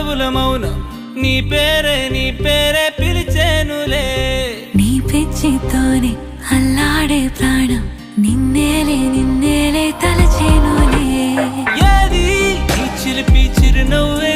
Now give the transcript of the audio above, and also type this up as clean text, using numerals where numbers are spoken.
పెదవుల మౌనం నీ పేరే పిలిచేనులే నీ పిచ్చితోనే అల్లాడే ప్రాణం నిన్నేలే తలచేనులే ఏది ఈ చిలిపి చిరునవ్వే